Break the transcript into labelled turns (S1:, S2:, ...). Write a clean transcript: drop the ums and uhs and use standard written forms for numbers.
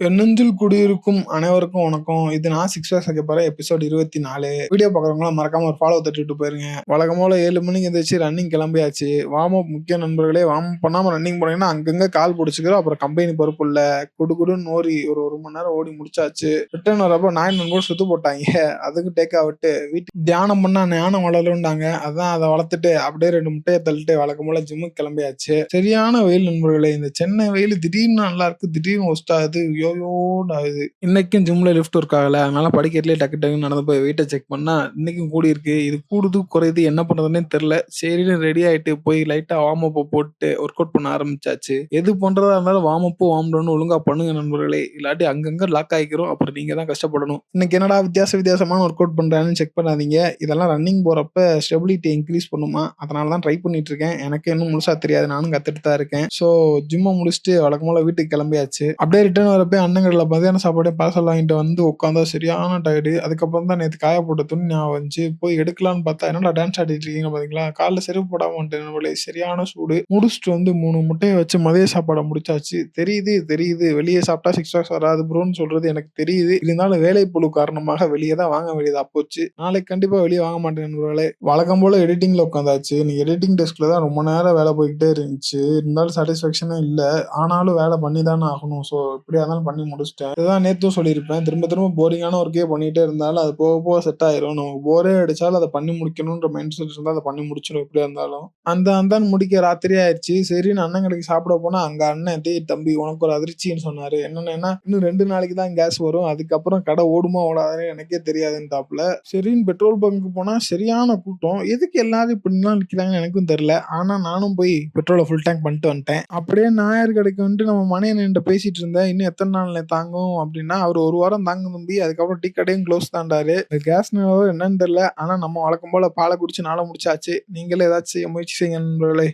S1: எண்ணெஞ்சில் குடியிருக்கும் அனைவருக்கும் வணக்கம். இது நான் சிக்ஸ் பேக்ஸ் வைக்க போறேன். எபிசோட் 24. வீடியோ பார்க்குறவங்களாம் மறக்காம ஒரு ஃபாலோ தட்டிட்டு போயிருங்க. வழக்கம் போல 7 மணிக்கு எந்திரிச்சு ரன்னிங் கிளம்பியாச்சு. வார்ம் அப் முக்கிய நண்பர்களே. வார்ம் அப் பண்ணாம ரன்னிங் போனீங்கன்னா அங்கங்க கால் பிடிச்சிக்கிறோம். அப்புறம் கம்பெனி பொறுப்பு இல்ல. குடுகுடுன்னு ஓடி ஒரு மணி நேரம் ஓடி முடிச்சாச்சு. ரிட்டர்ன் வரப்போ நாய் நண்பர்கள் சுத்து போட்டாங்க. அதுக்கு டேக் ஆகிட்டு வீட்டுக்கு தியானம் பண்ணா ஞானம் வளரும்டாங்க. அதான் அதை வளர்த்துட்டு அப்படியே 2 முட்டையை தள்ளிட்டு வழக்கம் போல ஜிம்முக்கு கிளம்பியாச்சு. சரியான வெயில் நண்பர்களே. இந்த சென்னை வெயில் திடீர்னு நல்லா இருக்கு, திடீர்னு ஒஸ்ட் ஆகுது. யோயோன்னு ஆகுது. இன்னைக்கும் ஜிம்ல லிஃப்ட் ஒர்க் ஆகல. அதனால படிக்கட்டிலே டக்கு டக்குன்னு நடந்து போய் வெயிட்டை செக் பண்ணா இன்னைக்கும் கூடி இருக்கு. இது கூடுது குறையுது என்ன பண்றதுன்னே தெரியல. சரின்னு ரெடி ஆயிட்டு போய் லைட்டா வார்ம் அப் போட்டு ஒர்க் அவுட் பண்ண ஆரம்பிச்சாச்சு. எது பண்றதா இருந்தாலும் வார்ம் அப் வார்ம் டவுன் ஒழுங்கா பண்ணுங்க நண்பர்களே. இல்லாட்டி அங்கங்க லாக் ஆகிக்கிறோம். அப்புறம் நீங்க தான் கஷ்டப்படணும். இன்னைக்கு என்னடா வித்தியாசமான ஒர்க் அவுட் பண்றான்னு செக் பண்ணாதீங்க. இதெல்லாம் ரன்னிங் போறப்ப ஸ்டெபிலிட்டி இன்க்ரீஸ் பண்ணுமா, அதனால தான் ட்ரை பண்ணிட்டு இருக்கேன். எனக்கு இன்னும் முழுசா தெரியாது, நானும் கத்துட்டு தான் இருக்கேன். ஸோ ஜிம்மை முடிச்சுட்டு வழக்கம்போல வீட்டுக்கு கிளம்பியாச்சு. அப்படியே ரிட்டர்ன் வரப்ப அண்ணன் கடையில் மதியான சாப்பாடே பார்சல் வாங்கிட்டு வந்து உட்காந்தா சரியான டயர்டு. அதுக்கப்புறம் தான் நேற்று காய போட்ட துணி ஞாபகம் வந்துச்சு. போய் எடுக்கலான்னு பார்த்தா என்னடா டான்ஸ் ஆடிட்டு இருக்கீங்க பாத்தீங்களா. காலைல செருப்பு போடாம வந்துட்டேன். சரியான சூடு. முடிச்சுட்டு வந்து 3 முட்டையை வச்சு மதிய சாப்பாடை முடிச்சாச்சு. தெரியுது வெளியே சாப்பிட்டா 6 பேக்ஸ் வராது ப்ரோன்னு சொல்றது எனக்கு தெரியுது. இருந்தாலும் வேலை புழு காரணமாக வெளியே தான் வாங்க வேண்டியதா போச்சு. நாளைக்கு கண்டிப்பா வெளியே வாங்க மாட்டேன் நண்பர்களே. வழக்கம் போல எடிட்டிங்ல உட்காந்தாச்சு. நீ எடிட்டிங் டெஸ்க்ல தான் ரொம்ப நேரம் வேலை போய்கிட்டே இருந்துச்சு. இருந்தாலும் சாட்டிஸ்ஃபேக்ஷனே இல்ல. ஆனாலும் வேலை பண்ணி தானே ஆகணும். ஸோ எப்படியா இருந்தாலும் பண்ணி முடிச்சிட்டேன். இதுதான் நேத்தும் சொல்லியிருப்பேன். திரும்ப போரிங்கான ஒர்க்கே பண்ணிட்டே இருந்தாலும் அது போக போக செட் ஆயிரும். நமக்கு போரே அடிச்சாலும் அதை பண்ணி முடிக்கணும்ன்ற மைண்ட் செட் இருந்தால் அதை பண்ணி முடிச்சிடும் எப்படியா இருந்தாலும். அந்தான்னு முடிக்க ராத்திரி ஆயிடுச்சு. சரின்னு அண்ணன் கடைக்கு சாப்பிட போனா அங்க அண்ணன் தம்பி உனக்கு ஒரு அதிர்ச்சின்னு சொன்னாரு. என்னன்னா இன்னும் 2 நாளைக்கு தான் கேஸ் வரும், அதுக்கப்புறம் கடை ஓடுமா ஓடாதுன்னு எனக்கே தெரியாதுன்னுட்டாப்ல. சரின்னு பெட்ரோல் பங்க்கு போனா சரியான கூட்டம். எதுக்கு எல்லாரும் இப்படிலாம் நிக்கிறாங்கன்னு எனக்கும் தெரியல. ஆனா நானும் போய் பெட்ரோலை ஃபுல் டேங்க் பண்ணிட்டு வந்துட்டேன். அப்படியே நாயர் கடைக்கு வந்துட்டு நம்ம மணியன்கிட்ட பேசிட்டு இருந்தேன். இன்னும் எத்தனை நாள் தாங்கும் அப்படின்னா, அவர் 1 வாரம் தாங்க தம்பி, அதுக்கப்புறம் டீ கடையும் க்ளோஸ் தாண்டாரு. கேஸ் என்னன்னு தெரியல. ஆனா நம்ம வழக்கம் போல பாலை குடிச்சு நாளை முடிச்சாச்சு. நீங்களே ஏதாச்சும் முயற்சி செய்யுங்க நண்பர்களே.